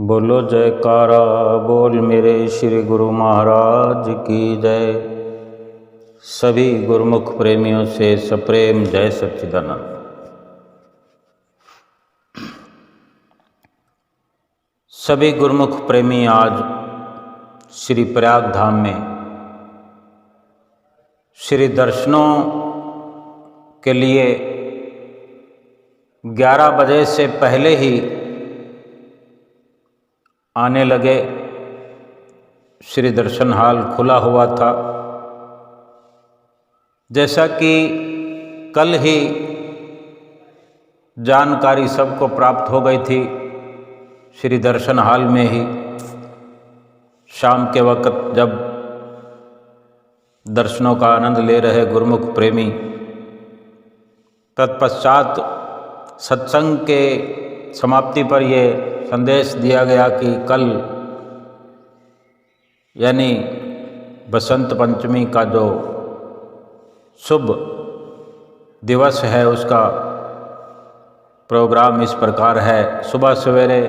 बोलो जयकारा बोल मेरे श्री गुरु महाराज की जय। सभी गुरुमुख प्रेमियों से सप्रेम जय सच्चिदानंद। सभी गुरुमुख प्रेमी आज श्री प्रयाग धाम में श्री दर्शनों के लिए 11 बजे से पहले ही आने लगे। श्री दर्शन हॉल खुला हुआ था। जैसा कि कल ही जानकारी सबको प्राप्त हो गई थी, श्री दर्शन हॉल में ही शाम के वक़्त जब दर्शनों का आनंद ले रहे गुरुमुख प्रेमी, तत्पश्चात सत्संग के समाप्ति पर ये संदेश दिया गया कि कल यानी बसंत पंचमी का जो शुभ दिवस है उसका प्रोग्राम इस प्रकार है। सुबह सवेरे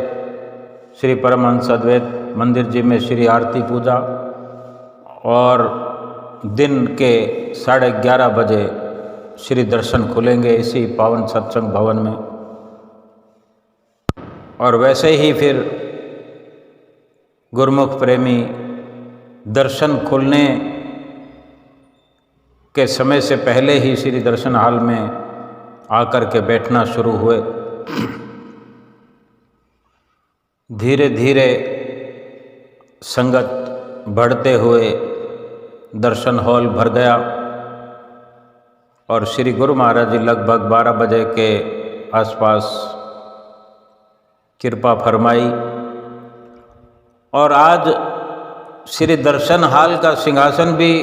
श्री परमहंस अद्वैत मंदिर जी में श्री आरती पूजा और दिन के 11:30 बजे श्री दर्शन खुलेंगे इसी पावन सत्संग भवन में। और वैसे ही फिर गुरुमुख प्रेमी दर्शन खुलने के समय से पहले ही श्री दर्शन हॉल में आकर के बैठना शुरू हुए। धीरे धीरे संगत बढ़ते हुए दर्शन हॉल भर गया और श्री गुरु महाराज जी लगभग 12 बजे के आसपास कृपा फरमाई। और आज श्री दर्शन हॉल का सिंहासन भी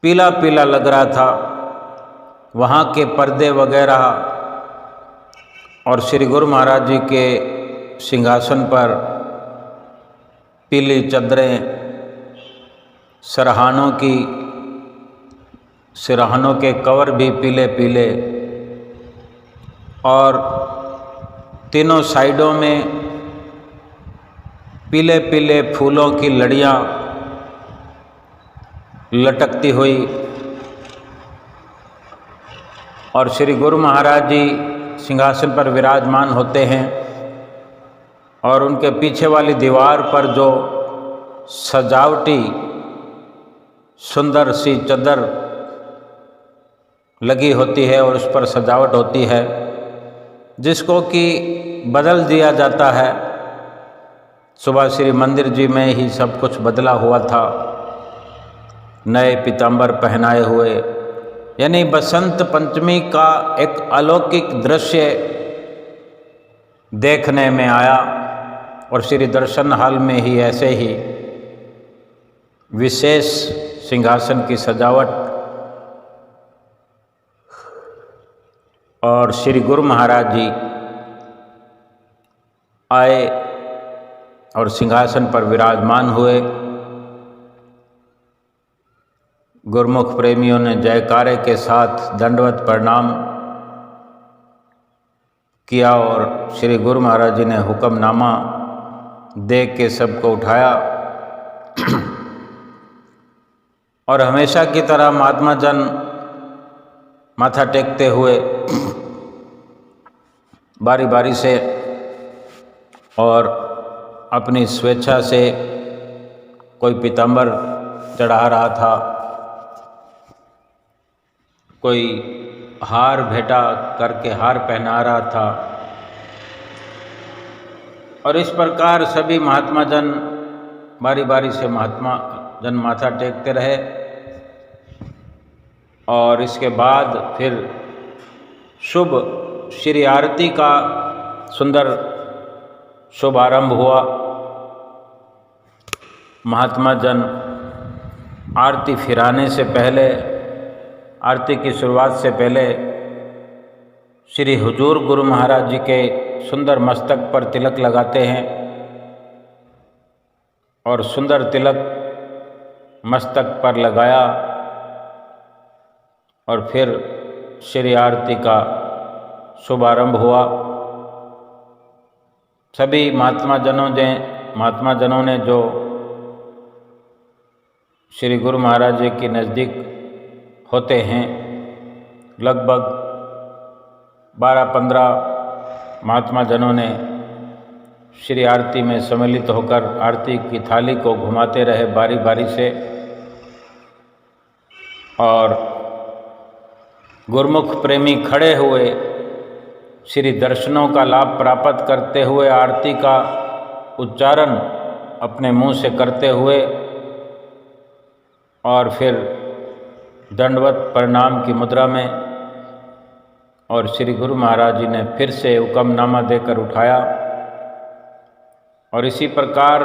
पीला पीला लग रहा था। वहाँ के पर्दे वगैरह और श्री गुरु महाराज जी के सिंहासन पर पीली चादरें, सिरहानों के कवर भी पीले पीले और तीनों साइडों में पीले पीले फूलों की लड़ियाँ लटकती हुई। और श्री गुरु महाराज जी सिंहासन पर विराजमान होते हैं और उनके पीछे वाली दीवार पर जो सजावटी सुंदर सी चादर लगी होती है और उस पर सजावट होती है, जिसको कि बदल दिया जाता है। सुबह श्री मंदिर जी में ही सब कुछ बदला हुआ था, नए पीताम्बर पहनाए हुए, यानी बसंत पंचमी का एक अलौकिक दृश्य देखने में आया। और श्री दर्शन हॉल में ही ऐसे ही विशेष सिंहासन की सजावट और श्री गुरु महाराज जी आए और सिंहासन पर विराजमान हुए। गुरुमुख प्रेमियों ने जयकारे के साथ दंडवत प्रणाम किया और श्री गुरु महाराज जी ने हुक्मनामा दे के सबको उठाया। और हमेशा की तरह महात्मा जन माथा टेकते हुए बारी बारी से और अपनी स्वेच्छा से कोई पीताम्बर चढ़ा रहा था, कोई हार भेंटा करके हार पहना रहा था। और इस प्रकार सभी महात्मा जन बारी बारी से महात्मा जन माथा टेकते रहे। और इसके बाद फिर शुभ श्री आरती का सुंदर शुभारंभ हुआ। महात्मा जन आरती फिराने से पहले, आरती की शुरुआत से पहले श्री हुजूर गुरु महाराज जी के सुंदर मस्तक पर तिलक लगाते हैं और सुंदर तिलक मस्तक पर लगाया और फिर श्री आरती का शुभारंभ हुआ। सभी महात्मा जनों ने जो श्री गुरु महाराज जी के नज़दीक होते हैं, लगभग 12-15 महात्मा जनों ने श्री आरती में सम्मिलित होकर आरती की थाली को घुमाते रहे बारी बारी से, और गुरुमुख प्रेमी खड़े हुए श्री दर्शनों का लाभ प्राप्त करते हुए आरती का उच्चारण अपने मुंह से करते हुए और फिर दंडवत प्रणाम की मुद्रा में, और श्री गुरु महाराज जी ने फिर से हुक्मनामा देकर उठाया। और इसी प्रकार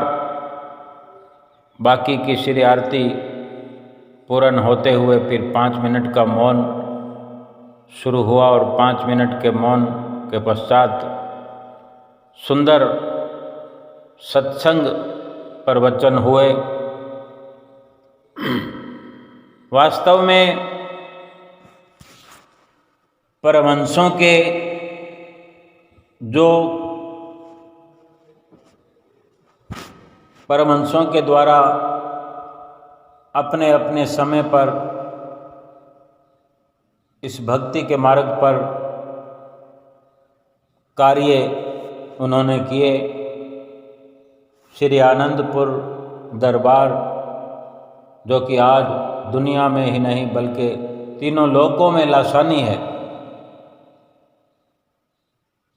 बाकी की श्री आरती पूर्ण होते हुए फिर 5 मिनट का मौन शुरू हुआ, और 5 मिनट के मौन के पश्चात सुंदर सत्संग प्रवचन हुए। वास्तव में परमहंसों के द्वारा अपने अपने समय पर इस भक्ति के मार्ग पर कार्य उन्होंने किए। श्री आनंदपुर दरबार, जो कि आज दुनिया में ही नहीं बल्कि तीनों लोकों में लासानी है,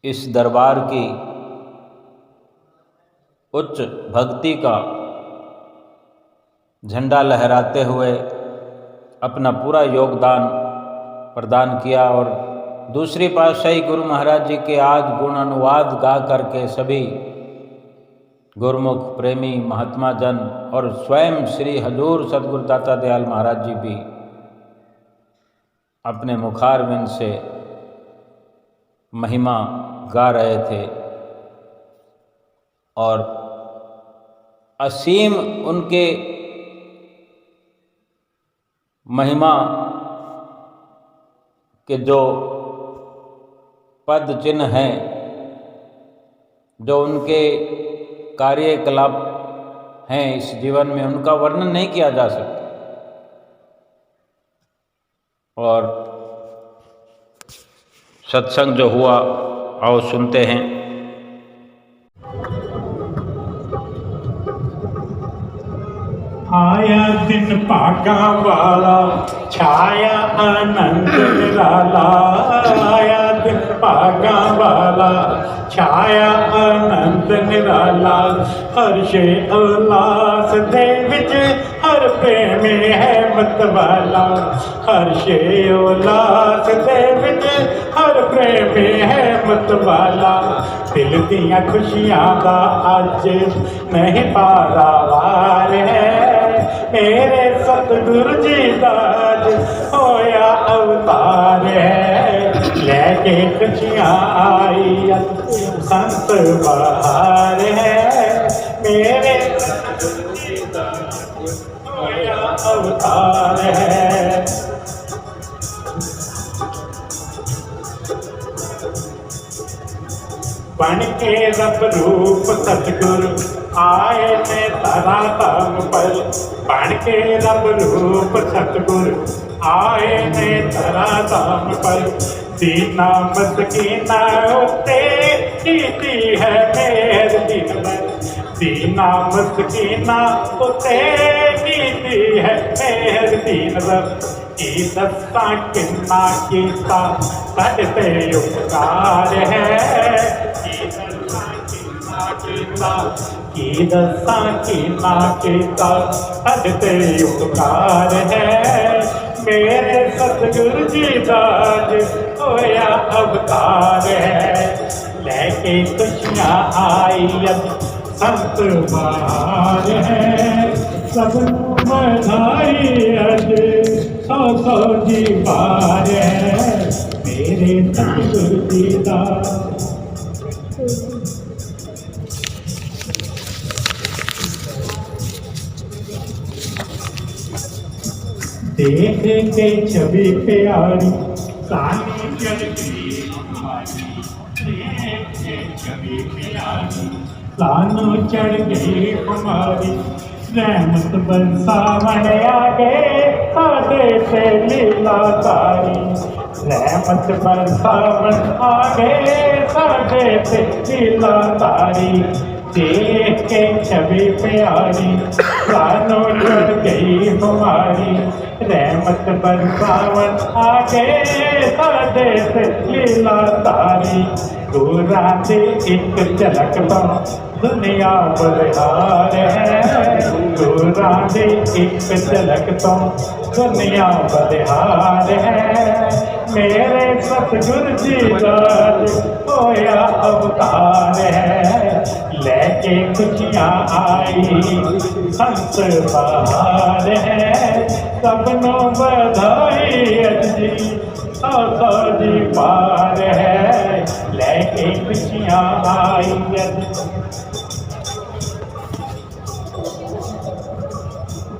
इस दरबार की उच्च भक्ति का झंडा लहराते हुए अपना पूरा योगदान प्रदान किया। और दूसरी पातशाही गुरु महाराज जी के आज गुण अनुवाद गा करके सभी गुरुमुख प्रेमी महात्मा जन और स्वयं श्री हजूर सद्गुरु दाता दयाल महाराज जी भी अपने मुखारविंद से महिमा गा रहे थे, और असीम उनके महिमा के जो पद चिन्ह हैं, जो उनके कार्यकलाप हैं इस जीवन में, उनका वर्णन नहीं किया जा सकता। और सत्संग जो हुआ, आओ सुनते हैं। आया दिन पागा वाला, छाया आनंद निराला। आया दिन पागा वाला, छाया आनंद निराला। हर्षे उल्लास दे विच हर प्रेमी है मतवाला। हर्षे उल्लास दे विच हर प्रेमी है मतवाला। दिल दियां खुशियां दा अज नहीं पारावार है। मेरे सतगुरु जी दा होया अवतार है। लेके खुशियां आई संत बहार है। मेरे सतगुरु जी दा होया अवतार है। बन के रब रूप सतगुरु आए ने धरा धाम पर। बन के रब रूप सतगुरु आए ने धरा धाम पर। दीना मस्कीना उते कीती है मेर दिन भर। दीना मस्कीना उते कीती है मेर दिन भर। की दस्ता किन्ना कीता साडे ते उपकार है। की दस्ता किन्ना कीता साडे ते उपकार है। मेरे सतगुरु जी दा होया अवतार है। लेके खुशियां आई अज संत बहार है। सबनू बधाई अज 100 जी बार है। मेरे सतगुरु जी दा देख के छवि प्यारी सानी जगती हमारी। सानू चढ़ गई हमारी रहमत बरसावन आ गए साडे ते लीला तारी रहमत बरसावन आ गए साडे ते लीला तारी देख के छवि प्यारी सानू चढ़ गई हमारी रहमत बरसावन आ गए साडे ते लीला तारी दूरा से एक झलक तो दुनिया बलिहार है दूरा से एक झलक तो दुनिया बलिहार है मेरे सतगुरु जी राज होया अवतार है लेके खुशियाँ आई संत बहार है सबनो बधाई अजी जी पार है लेके खुशियाँ आई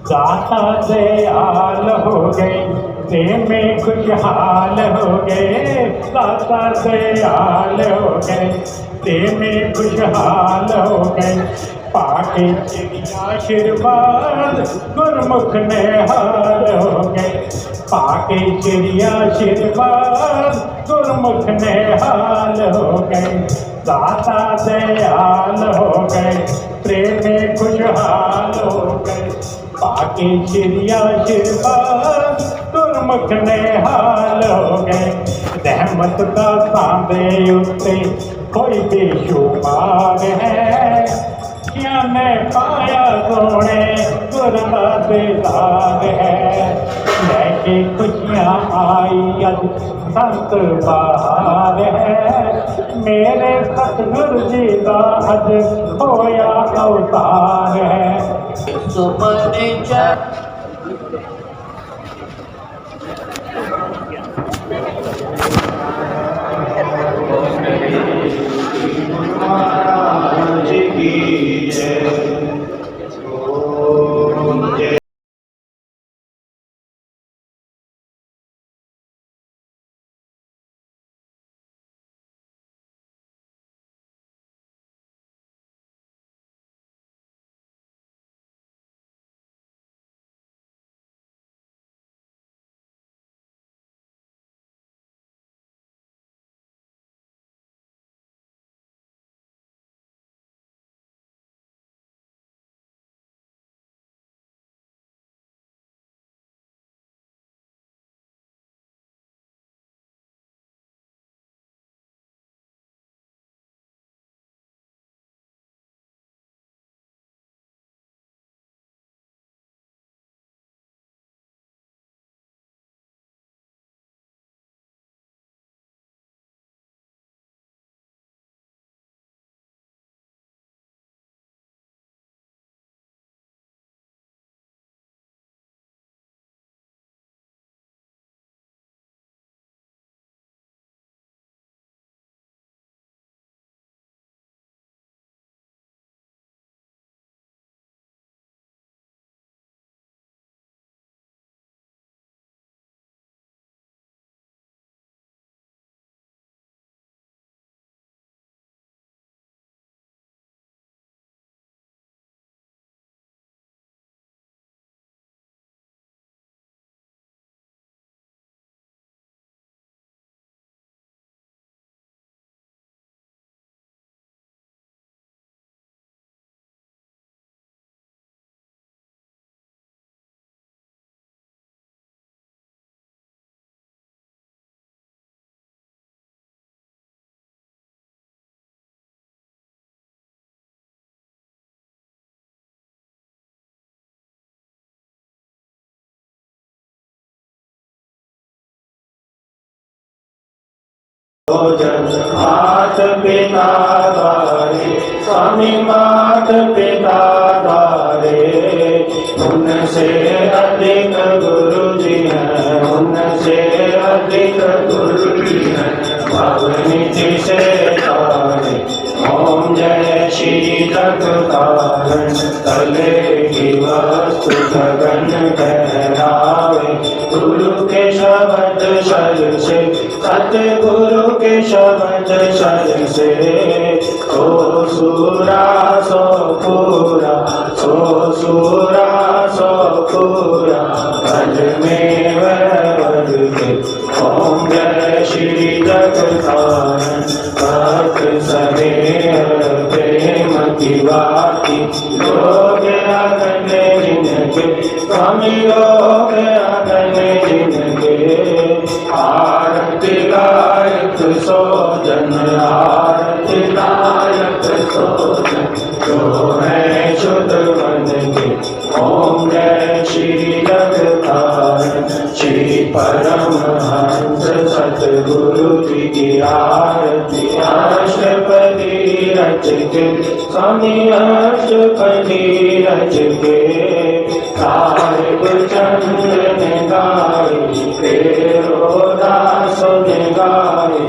दाता दयाल हो गए प्रेम में खुशहाल हो गए दाता दयाल हो गए प्रेम में खुशहाल हो गए पाके चिड़िया आशीर्वाद गुरमुख ने हार हो गए पाके चिड़िया आशीर्वाद गुरमुख ने हाल हो गए दाता दयाल हो गए प्रेम में खुशहाल हो गए पाके चिड़िया आशीर्वाद गुरमुख ने हाल हो गए रहमत का सांदे उत्ते कोई बेशुमार है क्या मैं पाया सोने गुरदा बेदार है लेके खुशियाँ आई अज संत बहार है मेरे सतगुरु जी का अज होया अवतार है मात पिता द्वारे स्वामी मात पिता द्वारे उनसे अधिक गुरु जी हैं उनसे अधिक गुरु जी हैं भवनिधि से तारे ओम जय श्री जगतारण तले की वस्तु गगन कहलावे गुरु के शब्द शल से सतगुरु के शब्द शर से सो सूरा सो पूरा सो सूरा सो पूरा भज में वर के ओम जय श्री जगतारण भक्त स्नेह प्रेम की बाती लोग अगन जिनके स्वामी लोग अगन जिनके आरती गायक सो जन आरती गायक सो जन जो है शुद्ध मन के ओम जय श्री जगतारण श्री परमहंस सतगुरु जी की आरती अष्टपदी रच के स्वामी अष्टपदी रच के साहिब चंद्र ने गाई तेरो दास ने गाई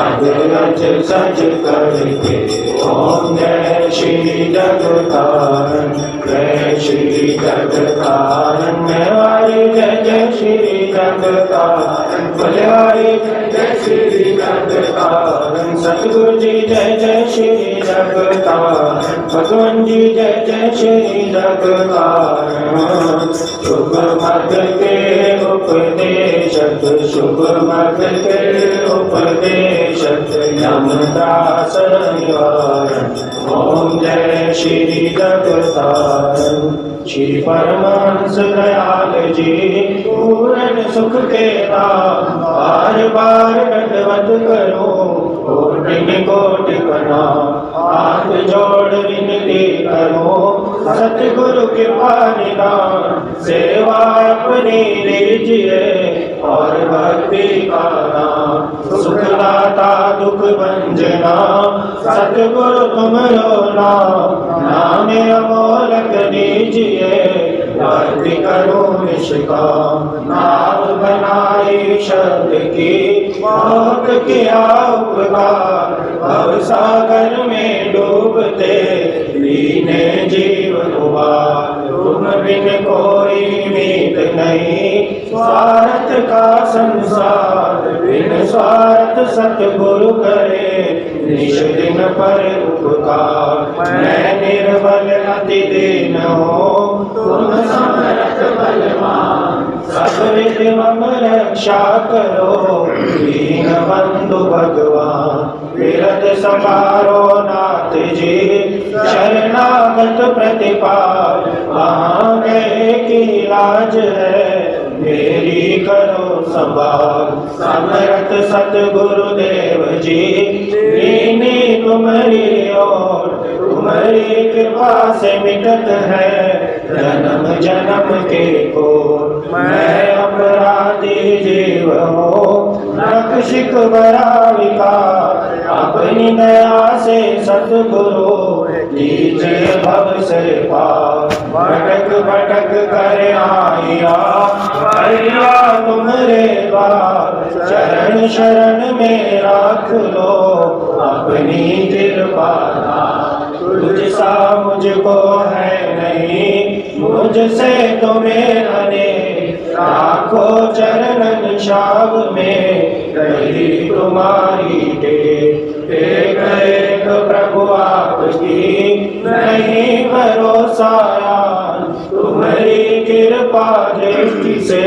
अजरज सज करके ओम जय श्री जगतारण जय श्री जगतारण वारी जय जय श्री जगतारण बलिहारी जय श्री जगतारण सतगुरु जी जय जय श्री जगतारण भगवान जी जय जय श्री जगतारण शुभ मत के उपदेशक शुभ मत के उपदेशक यमदास निवारण ओम जय श्री जगतारण श्री परमांस दयाल जी पूर्ण सुख के दाम बार बार दंडवत करो कोटि कोटि प्रणाम हाथ जोड़ विनती करो सतगुरु कृपा निदान सेवा अपनी लीजिए और भक्ति का नाम सुखदाता दुख भंजना सतगुरु तुमरो नाम अमोलक दीजिए भक्ति करो निष्काम नाम बनाई शब्द की बहुत किया उपकार भव सागर में डूबते लीने जीवन उबार तुम बिन कोई मीत नहीं स्वार्थ का संसार बिन स्वार्थ सतगुरु करे निश दिन पर उपकार मैं निर्बल अति दीन हूँ तुम समर्थ बलवान सब विधि मम रक्षा करो दीन बंधु भगवान विरत सकारो नाथ जी शरणागत प्रतिपाल वहाँ गए की लाज है मेरी करो संभाल समर्थ सतगुरुदेव जी लीनी तुम्हारी ओर तुम्हारी कृपा से मिटत है जन्म जन्म के को मैं अपराधी जीव हूँ रक्षिक बड़ा विकार अपनी दया से सतगुरु लीजिए भव से पार भटक भटक कर आया तुम्हारे द्वार चरण शरण में राख लो अपनी कृपा तुझ सा मुझको है नहीं मुझसे तुम्हें अने राखो चरणन शाब में रही तुम्हारी एक एक प्रभु आपकी नहीं भरोसा तुम्हारी कृपा दृष्टि से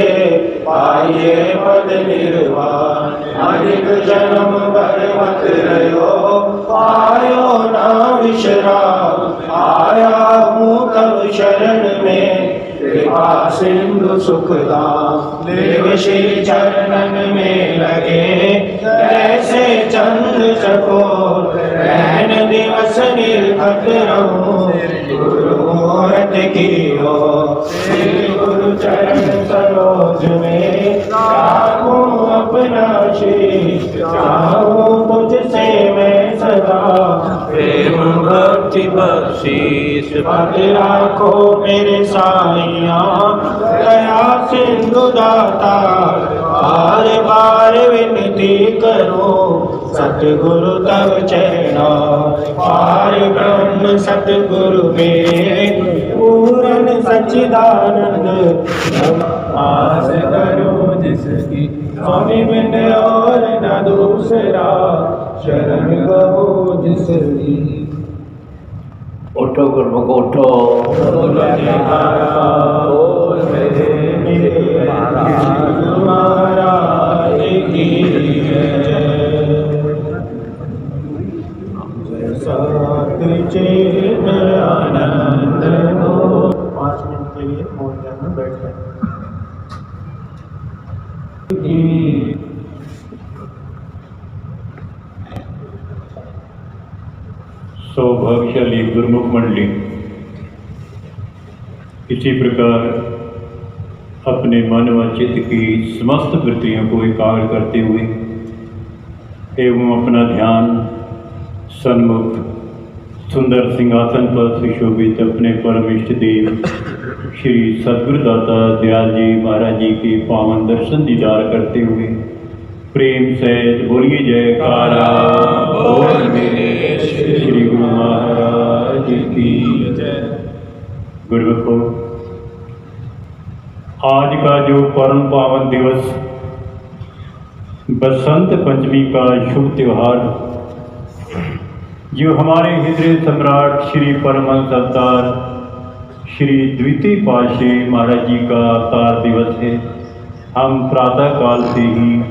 पाइए पद निर्वाण अधिक जन्म भर मत रहो पायो ना विश्राम आया हूँ तब शरण में कृपा सिंधु सुखदाम देव श्री चरणन में लगे ऐसे चंद्र चकोर रहन दिवस निर्घट रहूं गुरु मुहूर्त की हो श्री गुरु चरण सरोज में राखूं अपना शीश चाहूं तुझसे मैं सदा प्रेम भक्ति बख्शीश पद राखो मेरे साईया दया सिंधु दाता बार बार विनती करो सतगुरु तव चरणा पार ब्रह्म सतगुरु में पूर्ण सच्चिदानंद आस करो जिसकी स्वामी बिन और न न दूसरा शरण गहो जिसकी। उठो गुरमुख उठो, बोल जयकारा, बोल मेरे महाराज की जय। सात चेत आनंद हो। 5 मिनट के लिए मौन में बैठ जाए। सौभाग्यशाली गुरुमुख मंडली, इसी प्रकार अपने मन व चित्त की समस्त वृत्तियों को एकाग्र करते हुए एवं अपना ध्यान सन्मुख सुंदर सिंहासन पर सुशोभित अपने परम इष्ट देव श्री सद्गुरुदाता दयाल जी महाराज जी के पावन दर्शन दीदार करते हुए प्रेम सहित बोलिए जयकारा, बोल मेरे श्री गुरु महाराज की जय। गुरुमुखों, आज का जो परम पावन दिवस बसंत पंचमी का शुभ त्यौहार, जो हमारे हृदय सम्राट श्री परमहंस अवतार श्री द्वितीय पातशाही महाराज जी का अवतार दिवस है, हम प्रातः काल से ही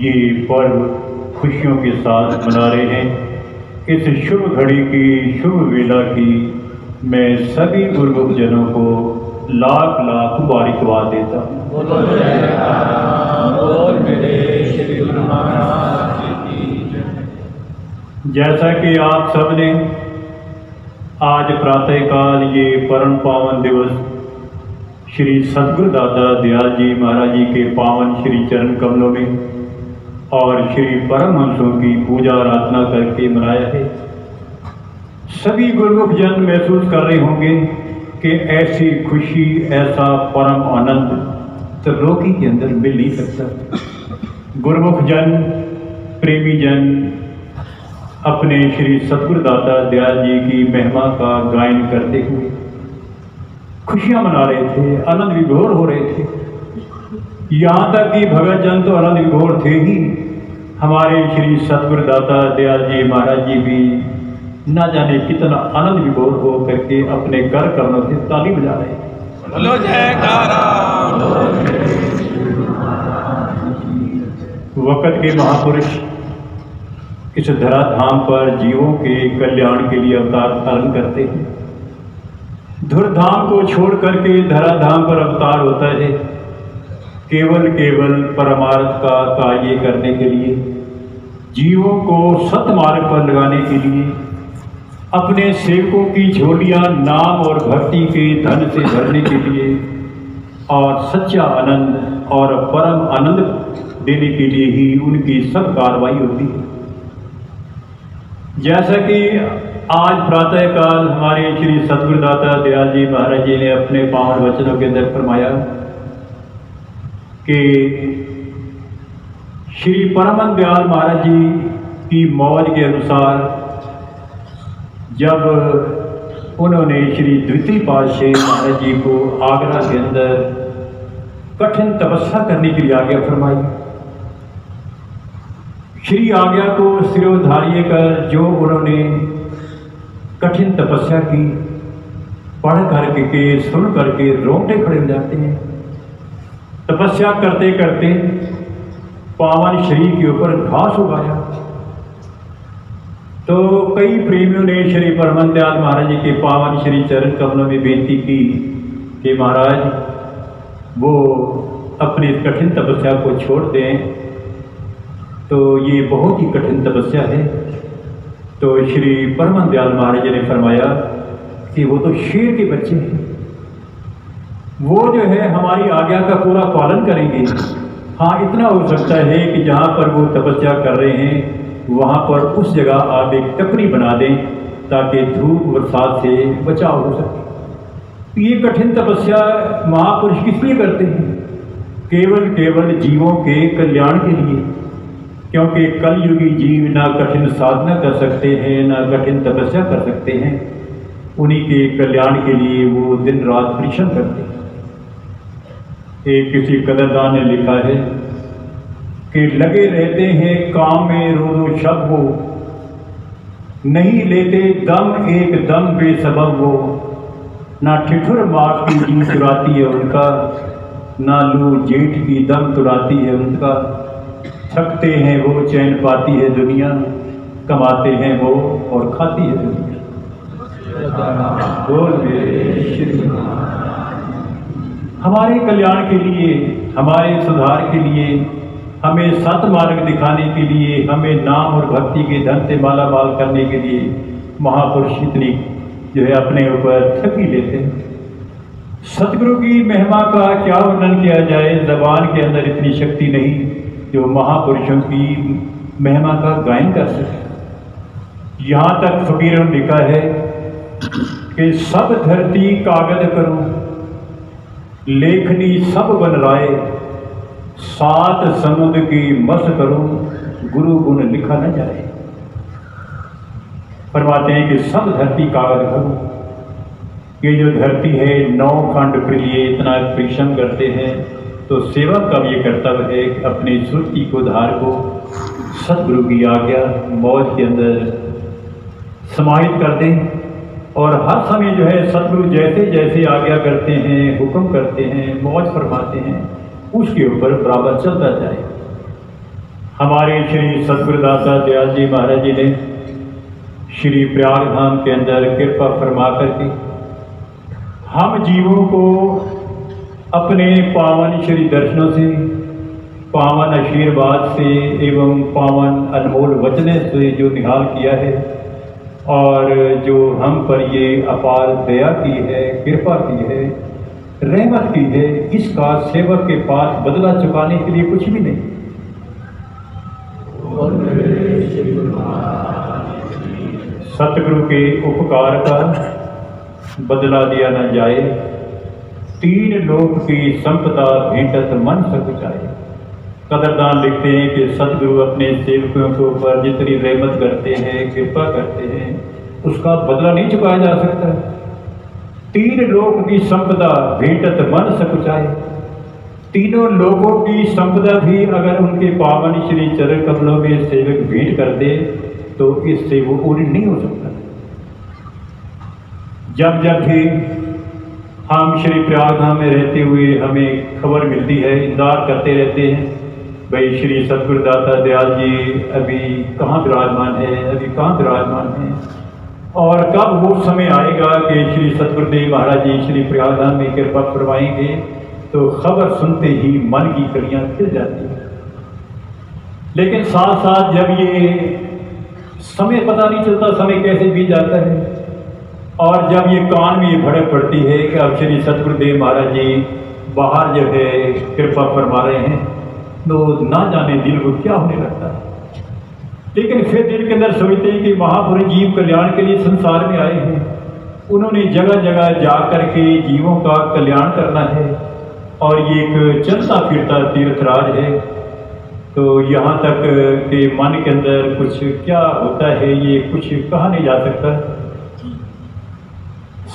ये पर्व खुशियों के साथ मना रहे हैं। इस शुभ घड़ी की शुभ वेला की मैं सभी गुरुमुख जनों को लाख लाख मुबारकबाद देता हूँ। जैसा कि आप सब ने आज प्रातःकाल ये परम पावन दिवस श्री सद्गुरुदाता दयाल जी महाराज जी के पावन श्री चरण कमलों में और श्री परमहंसों की पूजा आराधना करके मनाया है। सभी गुरुमुख जन महसूस कर रहे होंगे कि ऐसी खुशी, ऐसा परम आनंद त्रिलोकी के अंदर मिल नहीं सकता। गुरुमुख जन, प्रेमी जन अपने श्री सद्गुरुदाता दयाल जी की महिमा का गायन करते हुए खुशियां मना रहे थे, आनंद विभोर हो रहे थे। यहाँ तक कि भगत जन तो आनंद विभोर थे ही, हमारे श्री सद्गुरुदाता दयाल जी महाराज जी भी न जाने कितना आनंद विभोर हो करके अपने कर कमलों से ताली बजा रहे थे। बोलो जयकारा। वक़्त के महापुरुष इस धराधाम पर जीवों के कल्याण के लिए अवतार धारण करते हैं। धुरधाम को छोड़ करके धराधाम पर अवतार होता है, केवल परमार्थ का कार्य करने के लिए, जीवों को सतमार्ग पर लगाने के लिए, अपने सेवकों की झोलियां नाम और भक्ति के धन से भरने के लिए और सच्चा आनंद और परम आनंद देने के लिए ही उनकी सब कार्रवाई होती है। जैसा कि आज प्रातःकाल हमारे श्री सद्गुरुदाता दयाल जी महाराज जी ने अपने पावन वचनों के अंदर फरमाया कि श्री परमहंस दयाल महाराज जी की मौज के अनुसार जब उन्होंने श्री द्वितीय पातशाही महाराज जी को आगरा के अंदर कठिन तपस्या करने के लिए आज्ञा फरमाई, श्री आज्ञा को सिरोधार्य कर जो उन्होंने कठिन तपस्या की, पढ़ करके सुन करके रोंगटे खड़े हो जाते हैं। तपस्या करते करते पावन शरीर के ऊपर घास उगाया तो कई प्रेमियों ने श्री परमहंस दयाल महाराज जी के पावन श्री चरण कमलों में बेनती की कि महाराज वो अपनी कठिन तपस्या को छोड़ दें, तो ये बहुत ही कठिन तपस्या है। तो श्री परमहंस दयाल महाराज जी ने फरमाया कि वो तो शेर के बच्चे हैं, वो जो है हमारी आज्ञा का पूरा पालन करेंगे। हाँ, इतना हो सकता है कि जहाँ पर वो तपस्या कर रहे हैं वहाँ पर उस जगह आप एक टपरी बना दें ताकि धूप बरसात से बचाव हो सके। ये कठिन तपस्या महापुरुष किस लिए करते हैं? केवल जीवों के कल्याण के लिए, क्योंकि कलयुगी जीव ना कठिन साधना कर सकते हैं ना कठिन तपस्या कर सकते हैं। उन्हीं के कल्याण के लिए वो दिन रात परिश्रम करते हैं। एक किसी कदरदान ने लिखा है कि लगे रहते हैं काम में रोज़ो शब वो, नहीं लेते दम एक दम बेसबब वो, ना ठिठुर मार की जी चुराती है उनका, ना लू जेठ की दम तुड़ाती है उनका। थकते हैं वो चैन पाती है दुनिया, कमाते हैं वो और खाती है दुनिया। बोल मेरे श्री हमारे कल्याण के लिए, हमारे सुधार के लिए, हमें सतमार्ग दिखाने के लिए, हमें नाम और भक्ति के धन से माला माल करने के लिए महापुरुष इतनी जो है अपने ऊपर थकी लेते हैं। सतगुरु की महिमा का क्या वर्णन किया जाए, ज़बान के अंदर इतनी शक्ति नहीं जो महापुरुषों की महिमा का गायन कर सके। यहाँ तक फकीरों ने लिखा है कि सब धरती कागज करूं, लेखनी सब बन राय, सात समुद्र की मस करूं, गुरु गुण लिखा न जाए। फरमाते हैं कि सब धरती कागज करूं। ये जो धरती है 9 खंड के लिए इतना परिश्रम करते हैं, तो सेवक का ये कर्तव्य है कि अपनी सुरती को धार को सतगुरु की आज्ञा मौज के अंदर समाहित कर दें, और हर समय जो है सतगुरु जैसे जैसे आज्ञा करते हैं, हुक्म करते हैं, मौज फरमाते हैं, उसके ऊपर बराबर चलता जाए। हमारे श्री सतगुरुदाता दयाल जी महाराज जी ने श्री प्रयाग धाम के अंदर कृपा फरमा करके हम जीवों को अपने पावन श्री दर्शनों से, पावन आशीर्वाद से एवं पावन अनमोल वचने से जो निहाल किया है, और जो हम पर ये अपार दया की है, कृपा की है, रहमत की है, इसका सेवक के पास बदला चुकाने के लिए कुछ भी नहीं। सतगुरु के उपकार का बदला दिया न जाए, 3 लोक की संपदा भेंटत मन सकुचाए। कदरदान लिखते हैं कि सतगुरु अपने सेवकों के ऊपर जितनी रहमत करते हैं, कृपा करते हैं, उसका बदला नहीं चुकाया जा सकता। 3 लोक की संपदा भेंटत मन सकुचाए। तीनों लोगों की संपदा भी अगर उनके पावन श्री चरण कमलों में सेवक भेंट कर दे तो इससे वो पूरी नहीं हो सकता। जब जब भी हम श्री प्रयाग धाम में रहते हुए हमें खबर मिलती है, इंतजार करते रहते हैं, भाई श्री सतगुरुदाता दयाल जी अभी कहाँ विराजमान है, अभी कहाँ विराजमान है, और कब वो समय आएगा कि श्री सतगुरुदेव महाराज जी श्री प्रयाग धाम में कृपा फरमाएंगे। तो खबर सुनते ही मन की कड़ियाँ खिल जाती हैं। लेकिन साथ साथ जब ये समय पता नहीं चलता, समय कैसे बीत जाता है, और जब ये कान में ये भड़क पड़ती है कि अब श्री सतगुरुदेव महाराज जी बाहर जो है कृपा फरमा रहे हैं, तो ना जाने दिल को क्या होने लगता है। लेकिन फिर दिल के अंदर सोचते हैं कि महापुरुष जीव कल्याण के लिए संसार में आए हैं, उन्होंने जगह जगह जा कर के जीवों का कल्याण करना है, और ये एक चलता फिरता तीर्थराज है। तो यहाँ तक कि मन के अंदर कुछ क्या होता है ये कुछ कहा नहीं जा सकता।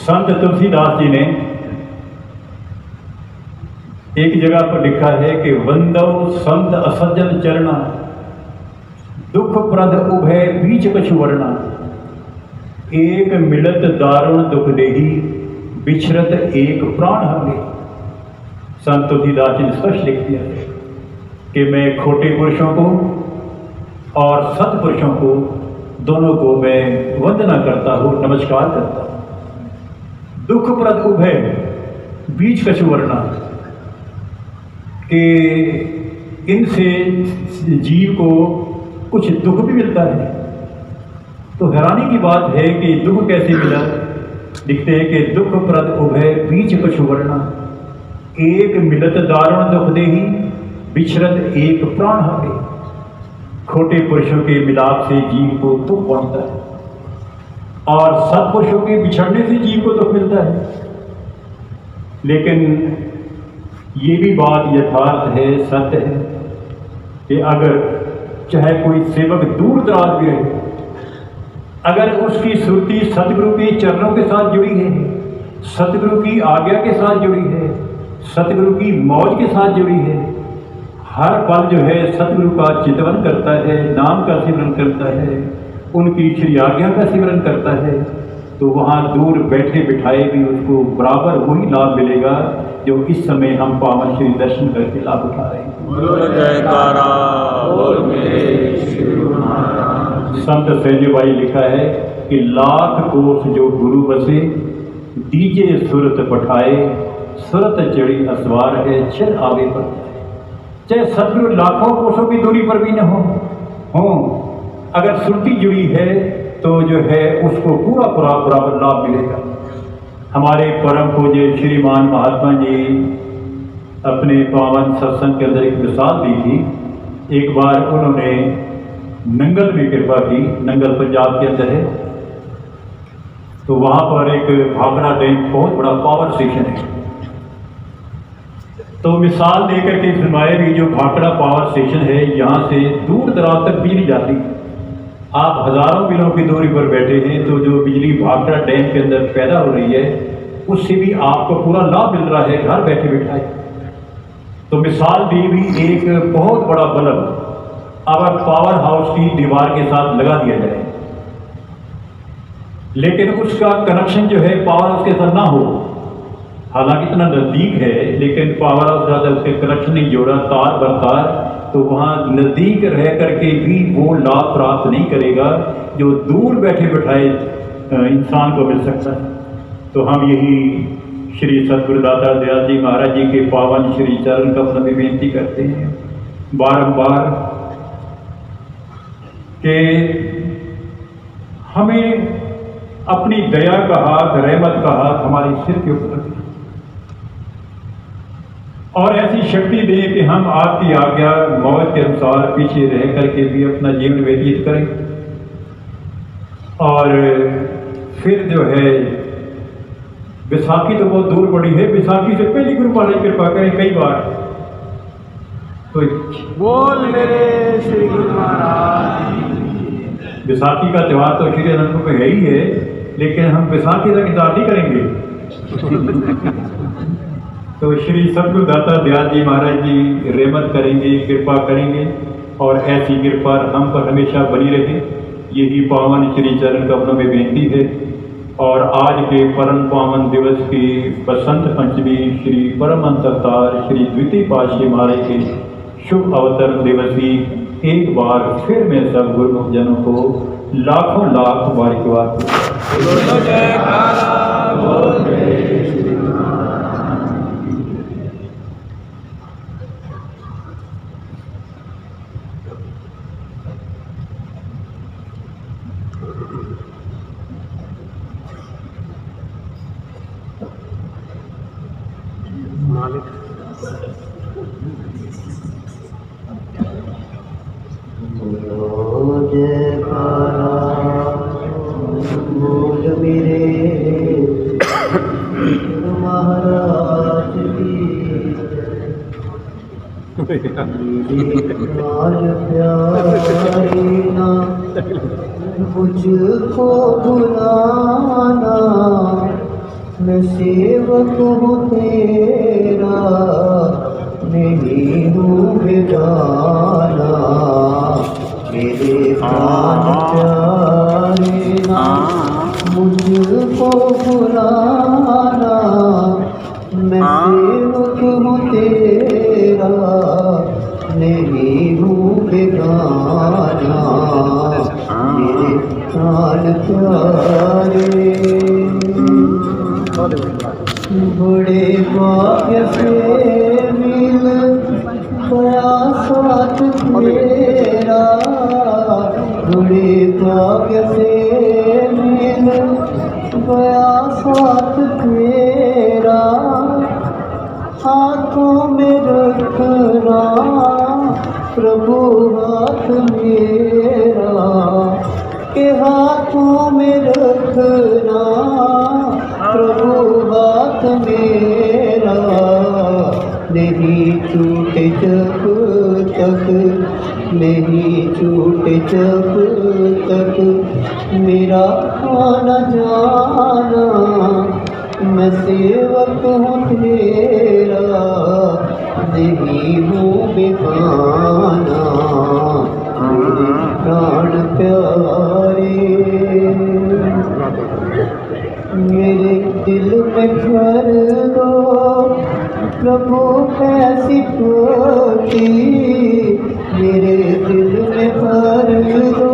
संत तुलसीदास जी ने एक जगह पर लिखा है कि वंदव संत असज्जन चरणा, दुख प्रद उभय बीच कछु वर्णा, एक मिलत दारुण दुख देही, बिछरत एक प्राण हमें। संत तुलसीदास जी ने स्पष्ट लिख दिया है कि मैं खोटे पुरुषों को और सत्पुरुषों को दोनों को मैं वंदना करता हूँ, नमस्कार करता हूँ। दुख प्रद उभय बीच कछु वर्णा, कि इनसे जीव को कुछ दुख भी मिलता है। तो हैरानी की बात है कि दुख कैसे मिला। लिखते हैं कि दुख प्रद उभय बीच कछु वर्णा, एक मिलत दारुण दुख देही, बिछरत एक प्राण हवे। खोटे पुरुषों के मिलाप से जीव को दुख पहुंचता है, और सत्पुरुषों के बिछड़ने से जीव को दुख मिलता है। लेकिन ये भी बात यथार्थ है, सत्य है, कि अगर चाहे कोई सेवक दूर दराज भी रहे, अगर उसकी सुरती सतगुरु के चरणों के साथ जुड़ी है, सतगुरु की आज्ञा के साथ जुड़ी है, सतगुरु की मौज के साथ जुड़ी है, हर पल जो है सतगुरु का चिंतन करता है, नाम का सिमरन करता है, उनकी श्री आज्ञा का सिमरन करता है, तो वहाँ दूर बैठे बिठाए भी उसको बराबर वही लाभ मिलेगा जो इस समय हम पावन श्री दर्शन करके लाभ उठा रहे हैं। बोलो जयकारा बोल मेरे श्री गुरु महाराज। संत सहज भाई लिखा है कि लाख कोस जो गुरु बसे, दीजे सुरत पठाए, सुरत चढ़ी असवार है, चल आगे बढ़ जाए। चाहे सदगुरु लाखों कोसों की दूरी पर भी न हो, अगर सुरती जुड़ी है तो जो है उसको पूरा पूरा बराबर लाभ मिलेगा। हमारे परम पूज्य श्रीमान महात्मा जी अपने पावन सत्संग के अंदर एक मिसाल दी थी। एक बार उन्होंने नंगल में कृपा की, नंगल पंजाब के अंदर है, तो वहाँ पर एक भाखड़ा डैम बहुत बड़ा पावर स्टेशन है। तो मिसाल देकर के फरमाया भी जो भाखड़ा पावर स्टेशन है यहाँ से दूर दराज तक बिजली जाती है। आप हज़ारों मीलों की दूरी पर बैठे हैं तो जो बिजली भाखड़ा डैम के अंदर पैदा हो रही है उससे भी आपको पूरा लाभ मिल रहा है घर बैठे बिठाए। तो मिसाल दी भी एक बहुत बड़ा बल्ब अगर पावर हाउस की दीवार के साथ लगा दिया जाए, लेकिन उसका कनेक्शन जो है पावर हाउस के साथ ना हो, हालांकि इतना नज़दीक है लेकिन पावर हाउस ज़्यादा उसके कनेक्शन नहीं जोड़ा तार बर तार, तो वहाँ नज़दीक रह करके भी वो लाभ प्राप्त नहीं करेगा जो दूर बैठे बैठाए इंसान को मिल सकता है। तो हम यही श्री सतगुरु दाता दयाल जी महाराज जी के पावन श्री चरण कमल में बेनती करते हैं बारंबार कि हमें अपनी दया का हाथ, रहमत का हाथ हमारे सिर के ऊपर रखें और ऐसी शक्ति दें कि हम आपकी आज्ञा मौत के अनुसार पीछे रह करके भी अपना जीवन व्यतीत करें। और फिर जो है बैसाखी तो बहुत दूर पड़ी है, बैसाखी से पहले गुरु महाराज कृपा करें कई बार तो बोल मेरे श्री गुरु महाराज। बैसाखी का त्यौहार तो श्री अनंतपुर में है ही है, लेकिन हम बैसाखी तक इंतजार नहीं करेंगे। तो श्री सतगुरु दाता दयाल जी महाराज जी रहमत करेंगे, कृपा करेंगे और ऐसी कृपा हम पर हमेशा बनी रहे, यही पावन श्री चरण कमलों में बेनती है। और आज के परम पावन दिवस की बसंत पंचमी श्री परम हंस अवतार श्री द्वितीय पातशाही महाराज के शुभ अवतरण दिवस की एक बार फिर मैं सब गुरुमुख जनों को लाखों लाख मुबारकबाद। बोल मेरे महाराज प्यारे ना मुझको बुलाना, मैं सेवक हूँ तेरा, नहीं हूँ बेगाना। मेरे प्राण प्यारे ना मुझको बुलाना, मैं सेवक हूँ तेरा, नहीं हूँ बेगाना। मेरे प्राण प्यारे बड़े भाग्य से मिल गया साथ मेरा, बड़े भाग्य से मिल गया साथ तेरा। हाथों में रखना प्रभु हाथ मेरा, के हाथों में रखना प्रभु हाथ मेरा। नहीं छूटे जब तक, नहीं छूटे जब तक मेरा आना जाना। मैं सेवक हूँ तेरा, नहीं हूँ बेगाना मेरे प्राण प्यारे। मेरे दिल में घर दो प्रभु कैसी खोती, मेरे दिल में घर दो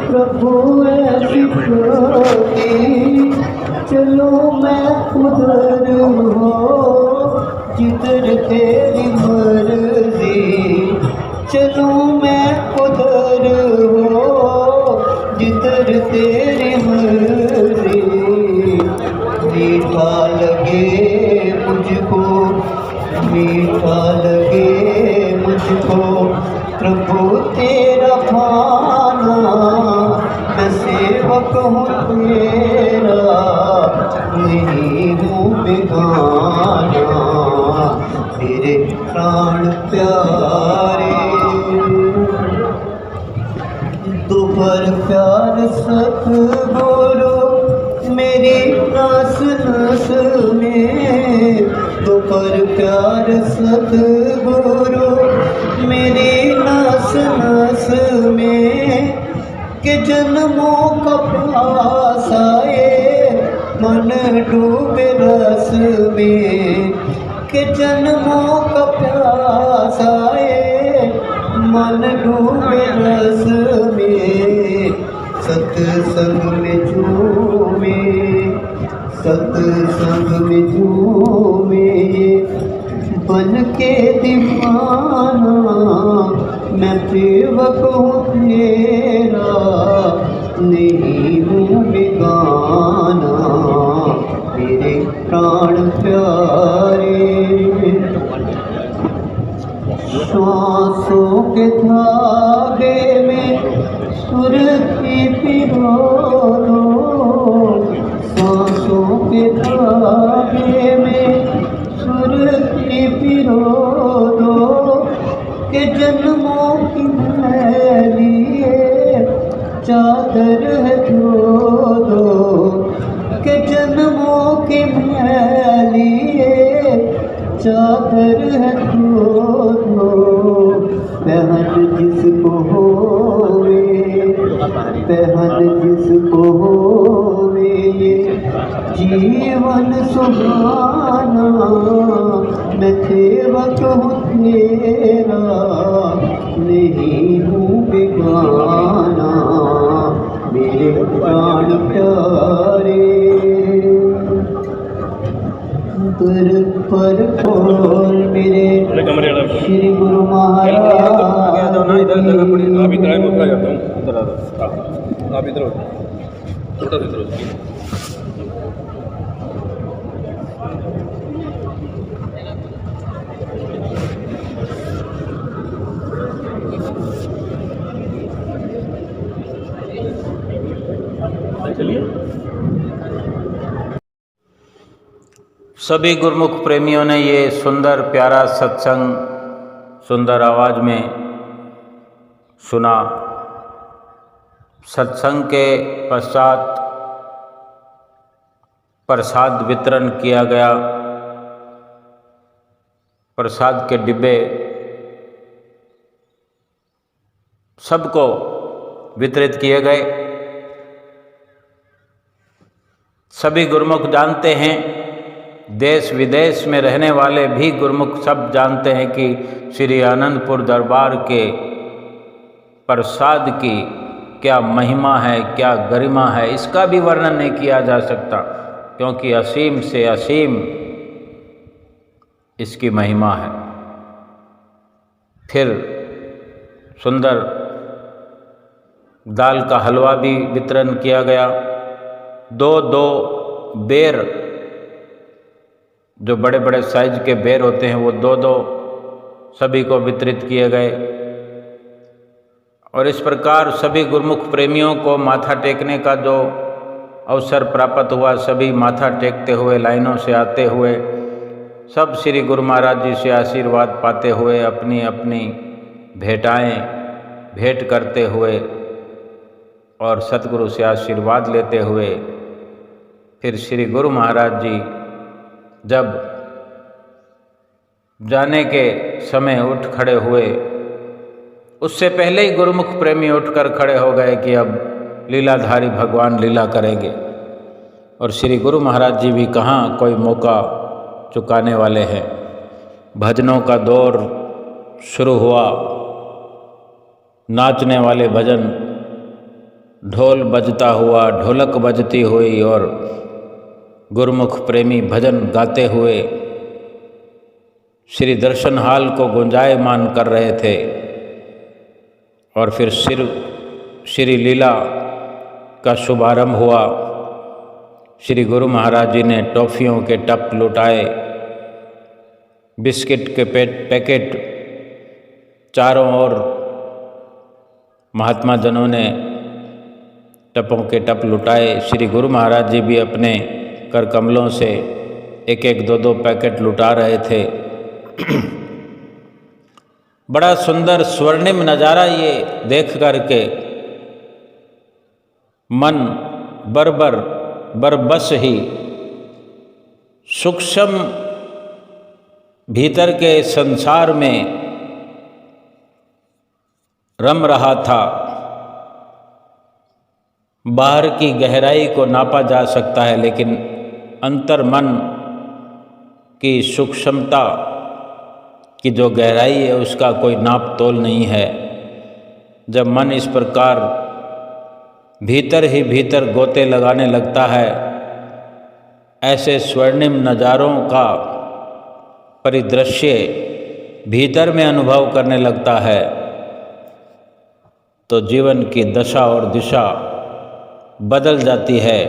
प्रभु ऐसी खोती। चलो मैं उधर हो जिधर तेरी मर्जी, चलो मैं उधर हो जिधर तेरी मर्जी। मीठा लगे मुझको, मीठा लगे मुझको प्रभु तेरा भाना। मैं सेवक हूँ तेरा नहीं हूँ बेगाना तेरे प्राण प्यारे। दोपहर प्यार सतगुरु मेरी नास नास में, दोपहर प्यार सतगुरु मेरी नास नास में। कि जन्मों का प्यास आए मन डूबे रस में, कि जन्मों का प्यास आए मन डूबे रस में। सत्संग में झूमे, सत्संग में झूमे बन के दीवाना। मैं सेवक हूँ तेरा नहीं हूँ बेगाना मेरे प्राण प्यारे। सांसों के धागे में सुरती पिरो दो, सांसों के धागे में सुरती पिरो दो। के जन्मों की मैली चादर है धो दो, के जन्मों की मैली चादर है धो दो। पहन जिसको होवे, पहन जिसको होवे ये जीवन सुहाना। मैं सेवक हूँ तेरा नहीं हूँ बेगाना मेरे प्राण प्यारे। पर खोल मेरे श्री गुरु महाराज। सभी गुरुमुख प्रेमियों ने ये सुंदर प्यारा सत्संग सुंदर आवाज में सुना। सत्संग के पश्चात प्रसाद वितरण किया गया। प्रसाद के डिब्बे सबको वितरित किए गए। सभी गुरुमुख जानते हैं, देश विदेश में रहने वाले भी गुरुमुख सब जानते हैं कि श्री आनंदपुर दरबार के प्रसाद की क्या महिमा है, क्या गरिमा है, इसका भी वर्णन नहीं किया जा सकता, क्योंकि असीम से असीम इसकी महिमा है। फिर सुंदर दाल का हलवा भी वितरण किया गया। दो बेर, जो बड़े बड़े साइज के बेर होते हैं, वो दो सभी को वितरित किए गए। और इस प्रकार सभी गुरुमुख प्रेमियों को माथा टेकने का जो अवसर प्राप्त हुआ, सभी माथा टेकते हुए लाइनों से आते हुए सब श्री गुरु महाराज जी से आशीर्वाद पाते हुए अपनी अपनी भेंटाएँ भेंट करते हुए और सतगुरु से आशीर्वाद लेते हुए फिर श्री गुरु महाराज जी जब जाने के समय उठ खड़े हुए, उससे पहले ही गुरुमुख प्रेमी उठकर खड़े हो गए कि अब लीलाधारी भगवान लीला करेंगे। और श्री गुरु महाराज जी भी कहाँ कोई मौका चुकाने वाले हैं। भजनों का दौर शुरू हुआ, नाचने वाले भजन, ढोल बजता हुआ, ढोलक बजती हुई और गुरुमुख प्रेमी भजन गाते हुए श्री दर्शन हाल को गुंजायमान कर रहे थे। और फिर श्री लीला का शुभारंभ हुआ। श्री गुरु महाराज जी ने टॉफ़ियों के टप लुटाए, बिस्किट के पैकेट चारों ओर महात्मा जनों ने टपों के टप लुटाए। श्री गुरु महाराज जी भी अपने कर कमलों से एक एक दो दो पैकेट लुटा रहे थे। बड़ा सुंदर स्वर्णिम नज़ारा ये देख करके मन बरबस ही सूक्ष्म भीतर के संसार में रम रहा था। बाहर की गहराई को नापा जा सकता है, लेकिन अंतर मन की सूक्ष्मता की जो गहराई है उसका कोई नाप तोल नहीं है। जब मन इस प्रकार भीतर ही भीतर गोते लगाने लगता है, ऐसे स्वर्णिम नज़ारों का परिदृश्य भीतर में अनुभव करने लगता है, तो जीवन की दशा और दिशा बदल जाती है।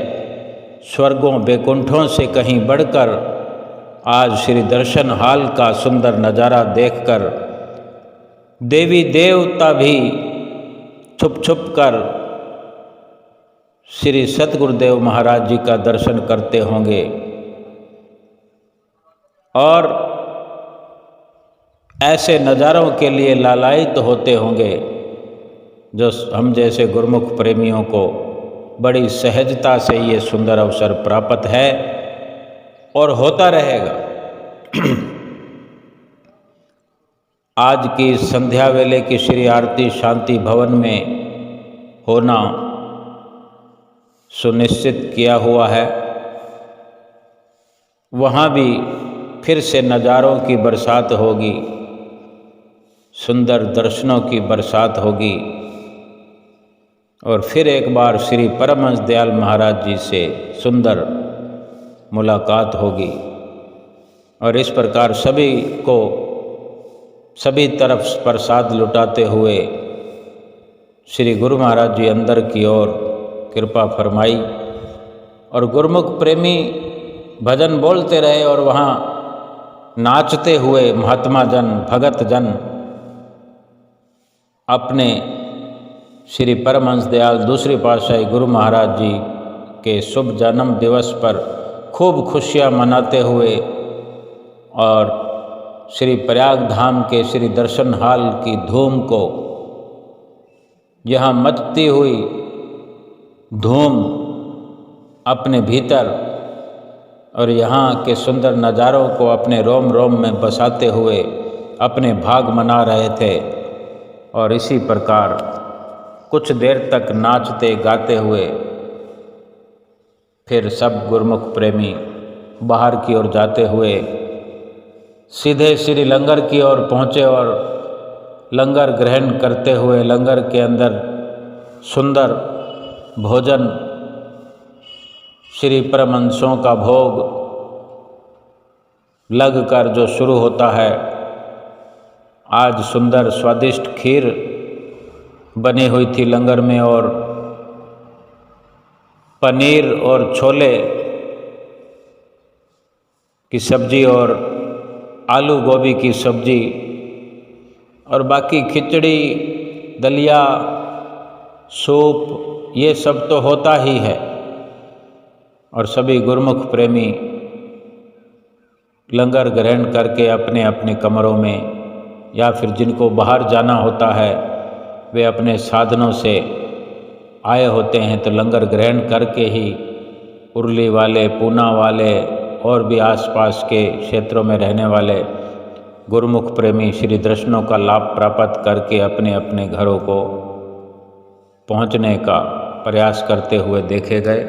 स्वर्गों वैकुंठों से कहीं बढ़कर आज श्री दर्शन हाल का सुंदर नज़ारा देखकर देवी देवता भी छुप छुप कर श्री सतगुरुदेव महाराज जी का दर्शन करते होंगे और ऐसे नज़ारों के लिए लालायित होते होंगे जो हम जैसे गुरुमुख प्रेमियों को बड़ी सहजता से ये सुंदर अवसर प्राप्त है और होता रहेगा। आज की संध्या वेले की श्री आरती शांति भवन में होना सुनिश्चित किया हुआ है। वहाँ भी फिर से नज़ारों की बरसात होगी, सुंदर दर्शनों की बरसात होगी और फिर एक बार श्री परमहंस दयाल महाराज जी से सुंदर मुलाकात होगी। और इस प्रकार सभी को सभी तरफ प्रसाद लुटाते हुए श्री गुरु महाराज जी अंदर की ओर कृपा फरमाई और गुरुमुख प्रेमी भजन बोलते रहे और वहाँ नाचते हुए महात्मा जन, भगत जन अपने श्री परमहंस दयाल दूसरी पातशाही गुरु महाराज जी के शुभ जन्म दिवस पर खूब खुशियाँ मनाते हुए और श्री प्रयाग धाम के श्री दर्शन हाल की धूम को, यहाँ मचती हुई धूम अपने भीतर और यहाँ के सुंदर नज़ारों को अपने रोम रोम में बसाते हुए अपने भाग मना रहे थे। और इसी प्रकार कुछ देर तक नाचते गाते हुए फिर सब गुरुमुख प्रेमी बाहर की ओर जाते हुए सीधे श्री लंगर की ओर पहुँचे और लंगर ग्रहण करते हुए लंगर के अंदर सुंदर भोजन, श्री परमहंसों का भोग लग कर जो शुरू होता है। आज सुंदर स्वादिष्ट खीर बनी हुई थी लंगर में और पनीर और छोले की सब्जी और आलू गोभी की सब्जी और बाकी खिचड़ी, दलिया, सूप, ये सब तो होता ही है। और सभी गुरुमुख प्रेमी लंगर ग्रहण करके अपने अपने कमरों में या फिर जिनको बाहर जाना होता है वे अपने साधनों से आए होते हैं, तो लंगर ग्रहण करके ही उर्ली वाले, पूना वाले और भी आसपास के क्षेत्रों में रहने वाले गुरुमुख प्रेमी श्री दर्शनों का लाभ प्राप्त करके अपने अपने घरों को पहुंचने का प्रयास करते हुए देखे गए।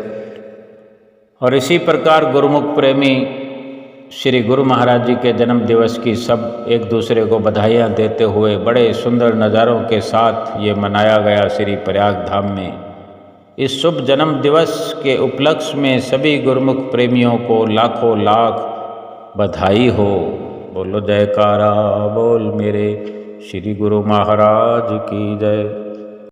और इसी प्रकार गुरुमुख प्रेमी श्री गुरु महाराज जी के जन्म दिवस की सब एक दूसरे को बधाइयाँ देते हुए बड़े सुंदर नज़ारों के साथ ये मनाया गया श्री प्रयाग धाम में। इस शुभ जन्म दिवस के उपलक्ष्य में सभी गुरुमुख प्रेमियों को लाखों लाख बधाई हो। बोलो जयकारा बोल मेरे श्री गुरु महाराज की जय।